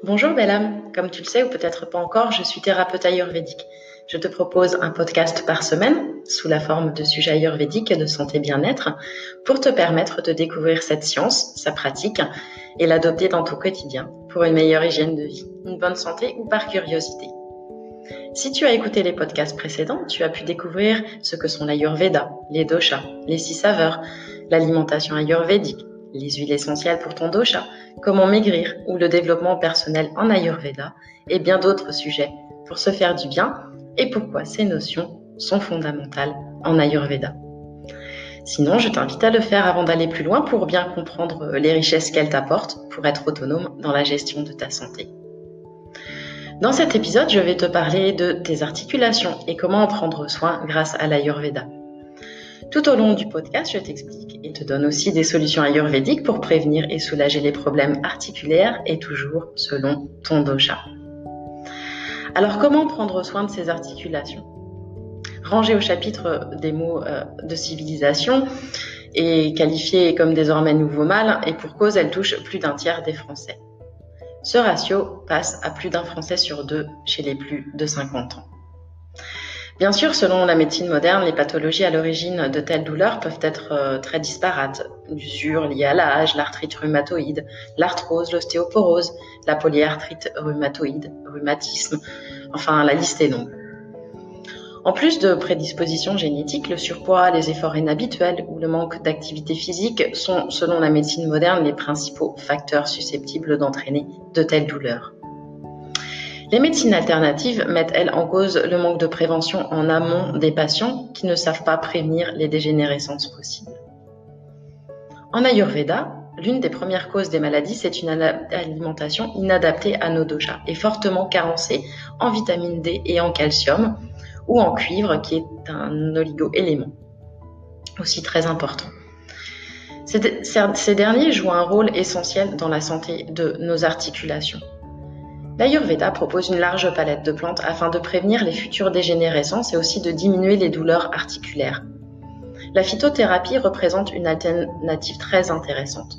Bonjour belle âme, comme tu le sais ou peut-être pas encore, je suis thérapeute ayurvédique. Je te propose un podcast par semaine, sous la forme de sujets ayurvédiques de santé bien-être, pour te permettre de découvrir cette science, sa pratique, et l'adopter dans ton quotidien pour une meilleure hygiène de vie, une bonne santé ou par curiosité. Si tu as écouté les podcasts précédents, tu as pu découvrir ce que sont l'ayurveda, les doshas, les 6 saveurs, l'alimentation ayurvédique, les huiles essentielles pour ton dosha, comment maigrir ou le développement personnel en ayurveda et bien d'autres sujets pour se faire du bien et pourquoi ces notions sont fondamentales en ayurveda. Sinon, je t'invite à le faire avant d'aller plus loin pour bien comprendre les richesses qu'elles t'apportent pour être autonome dans la gestion de ta santé. Dans cet épisode, je vais te parler de tes articulations et comment en prendre soin grâce à l'ayurveda. Tout au long du podcast, je t'explique et te donne aussi des solutions ayurvédiques pour prévenir et soulager les problèmes articulaires et toujours selon ton dosha. Alors, comment prendre soin de ces articulations ? Rangées au chapitre des mots de civilisation et qualifiées comme désormais nouveau mal, et pour cause, elles touchent plus d'un tiers des Français. Ce ratio passe à plus d'un Français sur 2 chez les plus de 50 ans. Bien sûr, selon la médecine moderne, les pathologies à l'origine de telles douleurs peuvent être très disparates. L'usure liée à l'âge, l'arthrite rhumatoïde, l'arthrose, l'ostéoporose, la polyarthrite rhumatoïde, rhumatisme, enfin la liste est longue. En plus de prédispositions génétiques, le surpoids, les efforts inhabituels ou le manque d'activité physique sont, selon la médecine moderne, les principaux facteurs susceptibles d'entraîner de telles douleurs. Les médecines alternatives mettent, elles, en cause le manque de prévention en amont des patients qui ne savent pas prévenir les dégénérescences possibles. En Ayurveda, l'une des premières causes des maladies, c'est une alimentation inadaptée à nos doshas et fortement carencée en vitamine D et en calcium ou en cuivre, qui est un oligo-élément, aussi très important. Ces derniers jouent un rôle essentiel dans la santé de nos articulations. L'Ayurveda propose une large palette de plantes afin de prévenir les futures dégénérescences et aussi de diminuer les douleurs articulaires. La phytothérapie représente une alternative très intéressante.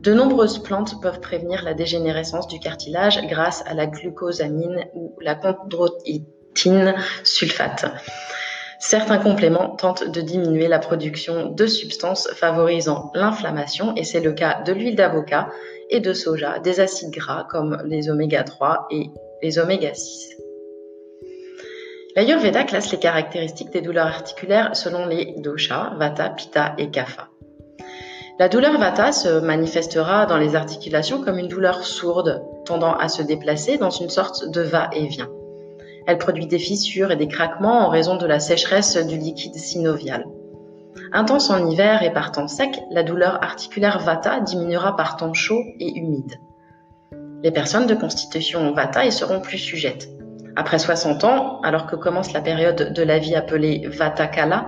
De nombreuses plantes peuvent prévenir la dégénérescence du cartilage grâce à la glucosamine ou la chondroïtine sulfate. Certains compléments tentent de diminuer la production de substances favorisant l'inflammation et c'est le cas de l'huile d'avocat et de soja, des acides gras comme les oméga 3 et les oméga 6. L'Ayurveda classe les caractéristiques des douleurs articulaires selon les doshas, vata, pitta et kapha. La douleur vata se manifestera dans les articulations comme une douleur sourde, tendant à se déplacer dans une sorte de va-et-vient. Elle produit des fissures et des craquements en raison de la sécheresse du liquide synovial. Intense en hiver et par temps sec, la douleur articulaire vata diminuera par temps chaud et humide. Les personnes de constitution vata y seront plus sujettes. Après 60 ans, alors que commence la période de la vie appelée vata kala,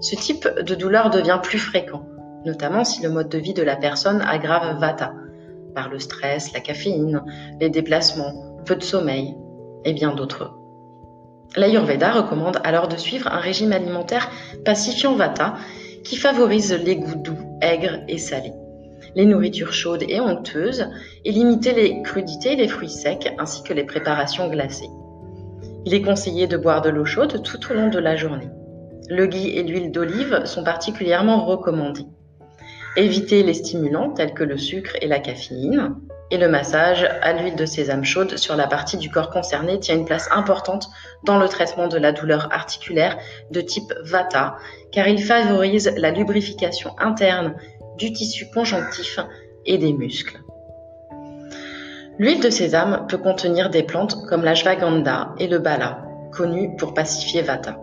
ce type de douleur devient plus fréquent, notamment si le mode de vie de la personne aggrave vata, par le stress, la caféine, les déplacements, peu de sommeil et bien d'autres. L'Ayurveda recommande alors de suivre un régime alimentaire pacifiant vata qui favorise les goûts doux, aigres et salés, les nourritures chaudes et onctueuses et limiter les crudités et les fruits secs ainsi que les préparations glacées. Il est conseillé de boire de l'eau chaude tout au long de la journée. Le ghee et l'huile d'olive sont particulièrement recommandés. Évitez les stimulants tels que le sucre et la caféine. Et le massage à l'huile de sésame chaude sur la partie du corps concernée tient une place importante dans le traitement de la douleur articulaire de type vata, car il favorise la lubrification interne du tissu conjonctif et des muscles. L'huile de sésame peut contenir des plantes comme l'ashwagandha et le bala, connus pour pacifier vata.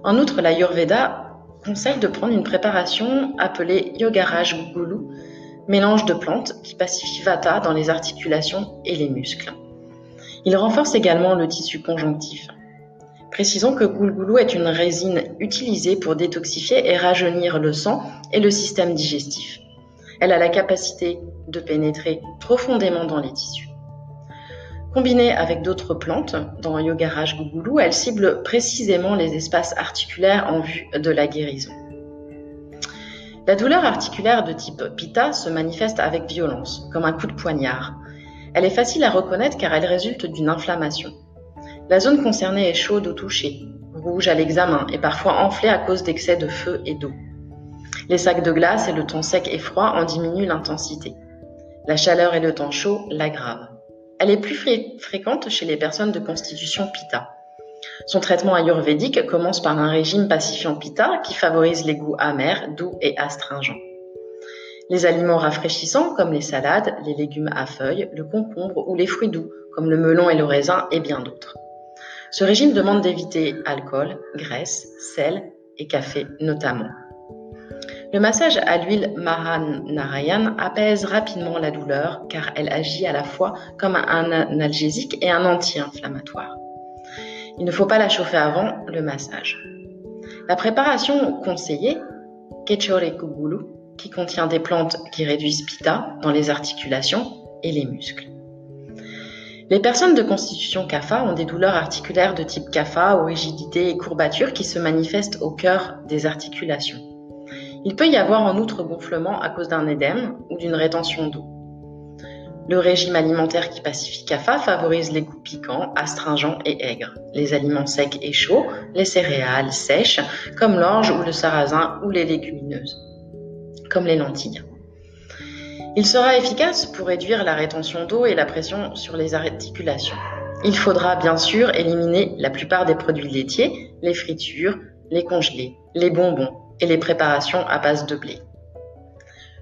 En outre, l'Ayurveda conseille de prendre une préparation appelée Yogaraj Gulu, mélange de plantes qui pacifie vata dans les articulations et les muscles. Il renforce également le tissu conjonctif. Précisons que Gulgulu est une résine utilisée pour détoxifier et rajeunir le sang et le système digestif. Elle a la capacité de pénétrer profondément dans les tissus. Combinée avec d'autres plantes, dans Yogaraj Gulu, elle cible précisément les espaces articulaires en vue de la guérison. La douleur articulaire de type pitta se manifeste avec violence, comme un coup de poignard. Elle est facile à reconnaître car elle résulte d'une inflammation. La zone concernée est chaude au toucher, rouge à l'examen et parfois enflée à cause d'excès de feu et d'eau. Les sacs de glace et le temps sec et froid en diminuent l'intensité. La chaleur et le temps chaud l'aggravent. Elle est plus fréquente chez les personnes de constitution pitta. Son traitement ayurvédique commence par un régime pacifiant pitta qui favorise les goûts amers, doux et astringents. Les aliments rafraîchissants comme les salades, les légumes à feuilles, le concombre ou les fruits doux comme le melon et le raisin et bien d'autres. Ce régime demande d'éviter alcool, graisse, sel et café notamment. Le massage à l'huile Mahanarayan apaise rapidement la douleur car elle agit à la fois comme un analgésique et un anti-inflammatoire. Il ne faut pas la chauffer avant le massage. La préparation conseillée, Kechore Kugulu, qui contient des plantes qui réduisent pitta dans les articulations et les muscles. Les personnes de constitution kapha ont des douleurs articulaires de type kapha aux rigidités et courbatures qui se manifestent au cœur des articulations. Il peut y avoir en outre gonflement à cause d'un édème ou d'une rétention d'eau. Le régime alimentaire qui pacifie kapha favorise les goûts piquants, astringents et aigres, les aliments secs et chauds, les céréales sèches comme l'orge ou le sarrasin ou les légumineuses, comme les lentilles. Il sera efficace pour réduire la rétention d'eau et la pression sur les articulations. Il faudra bien sûr éliminer la plupart des produits laitiers, les fritures, les congelés, les bonbons et les préparations à base de blé.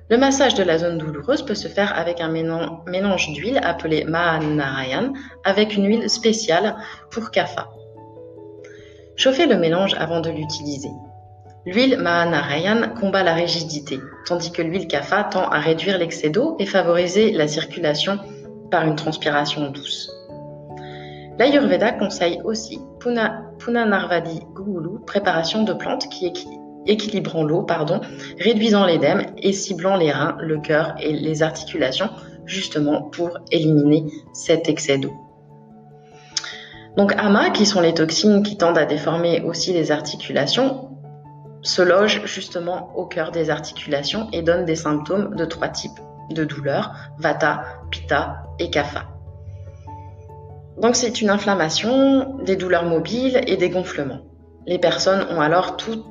Le massage de la zone douloureuse peut se faire avec un mélange d'huile appelé Mahanarayan avec une huile spéciale pour kapha. Chauffez le mélange avant de l'utiliser. L'huile Mahanarayan combat la rigidité, tandis que l'huile kapha tend à réduire l'excès d'eau et favoriser la circulation par une transpiration douce. L'Ayurveda conseille aussi Punanarvadi Gugulu, préparation de plantes qui équilibrant l'eau, réduisant l'édème et ciblant les reins, le cœur et les articulations, justement pour éliminer cet excès d'eau. Donc Ama, qui sont les toxines qui tendent à déformer aussi les articulations, se loge justement au cœur des articulations et donne des symptômes de 3 types de douleurs, Vata, Pitta et Kapha. Donc c'est une inflammation, des douleurs mobiles et des gonflements. Les personnes ont alors toutes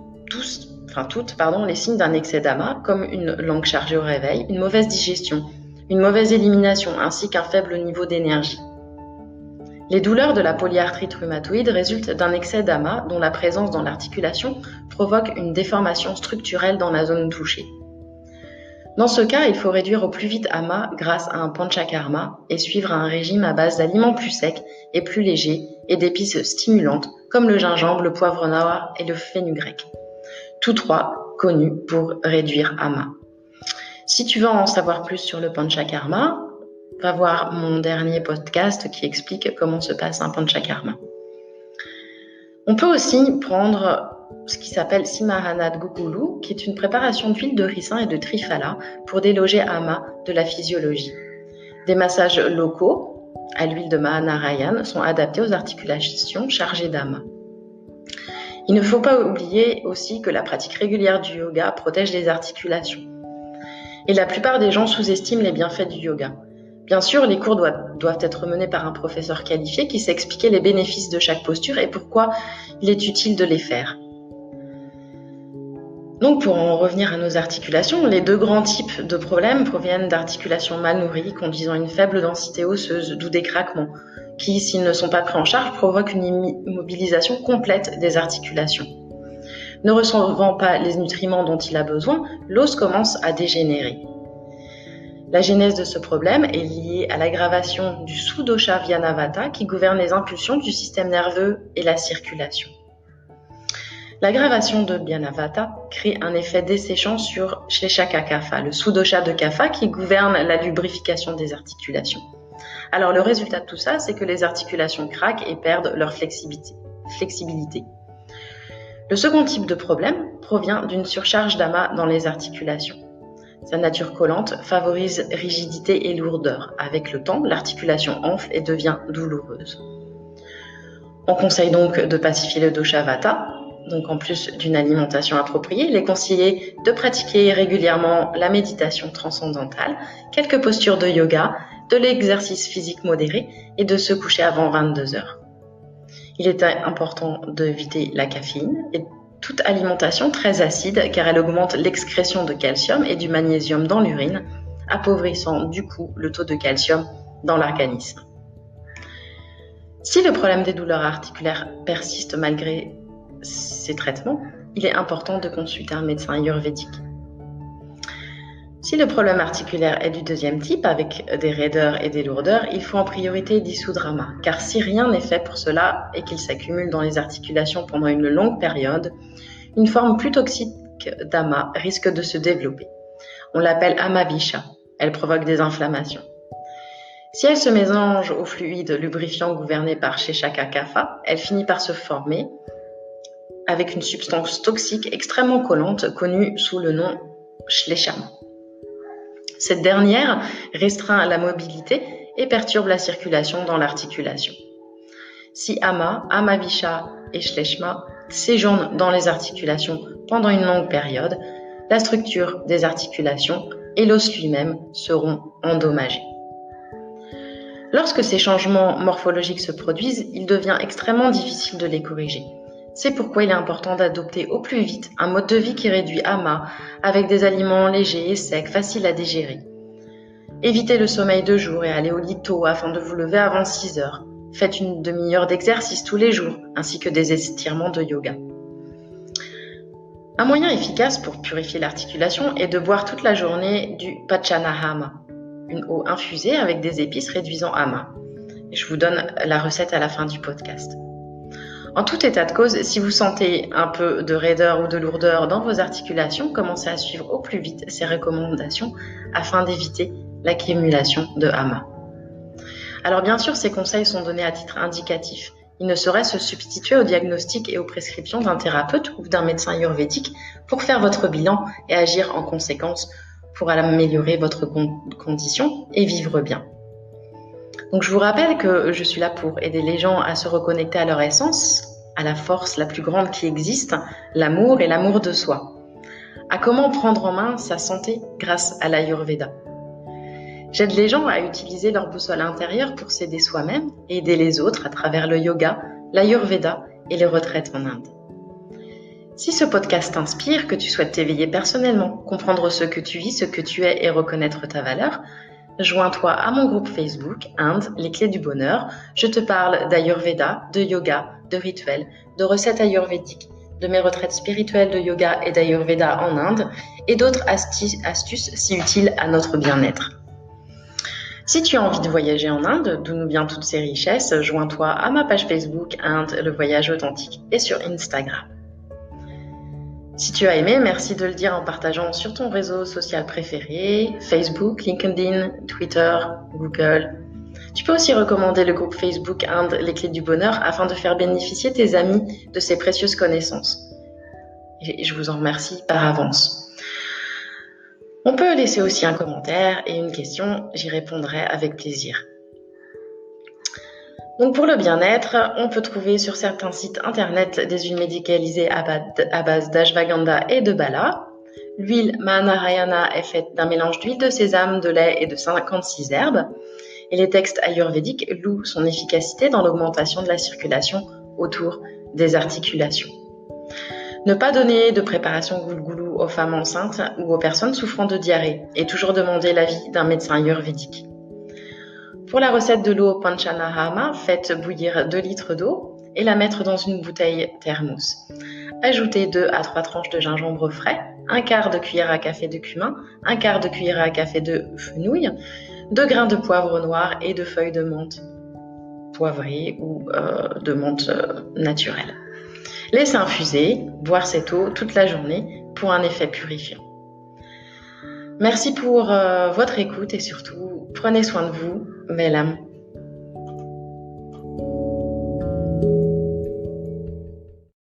les signes d'un excès d'ama, comme une langue chargée au réveil, une mauvaise digestion, une mauvaise élimination ainsi qu'un faible niveau d'énergie. Les douleurs de la polyarthrite rhumatoïde résultent d'un excès d'ama dont la présence dans l'articulation provoque une déformation structurelle dans la zone touchée. Dans ce cas, il faut réduire au plus vite ama grâce à un panchakarma et suivre un régime à base d'aliments plus secs et plus légers et d'épices stimulantes comme le gingembre, le poivre noir et le fenugrec. Tous 3 connus pour réduire ama. Si tu veux en savoir plus sur le panchakarma, va voir mon dernier podcast qui explique comment se passe un panchakarma. On peut aussi prendre ce qui s'appelle Simahanad Gugulu, qui est une préparation d'huile de ricin et de triphala pour déloger ama de la physiologie. Des massages locaux à l'huile de Mahanarayan sont adaptés aux articulations chargées d'ama. Il ne faut pas oublier aussi que la pratique régulière du yoga protège les articulations. Et la plupart des gens sous-estiment les bienfaits du yoga. Bien sûr, les cours doivent être menés par un professeur qualifié qui sait expliquer les bénéfices de chaque posture et pourquoi il est utile de les faire. Donc pour en revenir à nos articulations, les 2 grands types de problèmes proviennent d'articulations mal nourries, conduisant à une faible densité osseuse, d'où des craquements, qui, s'ils ne sont pas pris en charge, provoquent une immobilisation complète des articulations. Ne recevant pas les nutriments dont il a besoin, l'os commence à dégénérer. La genèse de ce problème est liée à l'aggravation du sous-dosha Vyanavata qui gouverne les impulsions du système nerveux et la circulation. L'aggravation de Vyanavata crée un effet desséchant sur Shleshaka Kapha, le sous-dosha de Kapha qui gouverne la lubrification des articulations. Alors le résultat de tout ça, c'est que les articulations craquent et perdent leur flexibilité. Le second type de problème provient d'une surcharge d'ama dans les articulations. Sa nature collante favorise rigidité et lourdeur. Avec le temps, l'articulation enfle et devient douloureuse. On conseille donc de pacifier le dosha Vata. Donc en plus d'une alimentation appropriée, il est conseillé de pratiquer régulièrement la méditation transcendantale, quelques postures de yoga, de l'exercice physique modéré et de se coucher avant 22 heures. Il est important d'éviter la caféine et toute alimentation très acide car elle augmente l'excrétion de calcium et du magnésium dans l'urine, appauvrissant du coup le taux de calcium dans l'organisme. Si le problème des douleurs articulaires persiste malgré ces traitements, il est important de consulter un médecin ayurvédique. Si le problème articulaire est du deuxième type, avec des raideurs et des lourdeurs, il faut en priorité dissoudre ama, car si rien n'est fait pour cela et qu'il s'accumule dans les articulations pendant une longue période, une forme plus toxique d'ama risque de se développer. On l'appelle amavisha. Elle provoque des inflammations. Si elle se mélange au fluide lubrifiant gouverné par Sheshaka kapha, elle finit par se former avec une substance toxique extrêmement collante connue sous le nom shleshama. Cette dernière restreint la mobilité et perturbe la circulation dans l'articulation. Si ama, amavisha et shleshma séjournent dans les articulations pendant une longue période, la structure des articulations et l'os lui-même seront endommagés. Lorsque ces changements morphologiques se produisent, il devient extrêmement difficile de les corriger. C'est pourquoi il est important d'adopter au plus vite un mode de vie qui réduit ama avec des aliments légers et secs, faciles à digérer. Évitez le sommeil de jour et allez au lit tôt afin de vous lever avant 6 heures. Faites une demi-heure d'exercice tous les jours, ainsi que des étirements de yoga. Un moyen efficace pour purifier l'articulation est de boire toute la journée du pachanahama, une eau infusée avec des épices réduisant ama. Je vous donne la recette à la fin du podcast. En tout état de cause, si vous sentez un peu de raideur ou de lourdeur dans vos articulations, commencez à suivre au plus vite ces recommandations afin d'éviter l'accumulation de ama. Alors bien sûr, ces conseils sont donnés à titre indicatif. Ils ne sauraient se substituer au diagnostic et aux prescriptions d'un thérapeute ou d'un médecin ayurvédique pour faire votre bilan et agir en conséquence pour améliorer votre condition et vivre bien. Donc je vous rappelle que je suis là pour aider les gens à se reconnecter à leur essence, à la force la plus grande qui existe, l'amour et l'amour de soi. À comment prendre en main sa santé grâce à l'Ayurveda. J'aide les gens à utiliser leur boussole intérieure pour s'aider soi-même et aider les autres à travers le yoga, l'Ayurveda et les retraites en Inde. Si ce podcast t'inspire, que tu souhaites t'éveiller personnellement, comprendre ce que tu vis, ce que tu es et reconnaître ta valeur, joins-toi à mon groupe Facebook, Inde, les clés du bonheur. Je te parle d'Ayurveda, de yoga, de rituels, de recettes ayurvédiques, de mes retraites spirituelles de yoga et d'Ayurveda en Inde et d'autres astuces si utiles à notre bien-être. Si tu as envie de voyager en Inde, d'où nous viennent toutes ces richesses, joins-toi à ma page Facebook, Inde, le voyage authentique, et sur Instagram. Si tu as aimé, merci de le dire en partageant sur ton réseau social préféré, Facebook, LinkedIn, Twitter, Google. Tu peux aussi recommander le groupe Facebook Inde, les clés du bonheur, afin de faire bénéficier tes amis de ces précieuses connaissances. Et je vous en remercie par avance. On peut laisser aussi un commentaire et une question, j'y répondrai avec plaisir. Donc pour le bien-être, on peut trouver sur certains sites internet des huiles médicalisées à base d'ashwagandha et de bala. L'huile Mahanarayana est faite d'un mélange d'huile de sésame, de lait et de 56 herbes. Et les textes ayurvédiques louent son efficacité dans l'augmentation de la circulation autour des articulations. Ne pas donner de préparation goulgoulou aux femmes enceintes ou aux personnes souffrant de diarrhée et toujours demander l'avis d'un médecin ayurvédique. Pour la recette de l'eau Panchanahama, faites bouillir 2 litres d'eau et la mettre dans une bouteille thermos. Ajoutez 2 à 3 tranches de gingembre frais, 1/4 de cuillère à café de cumin, 1/4 de cuillère à café de fenouil, 2 grains de poivre noir et 2 feuilles de menthe poivrée ou de menthe naturelle. Laissez infuser, boire cette eau toute la journée pour un effet purifiant. Merci pour votre écoute et surtout, prenez soin de vous, belle âme.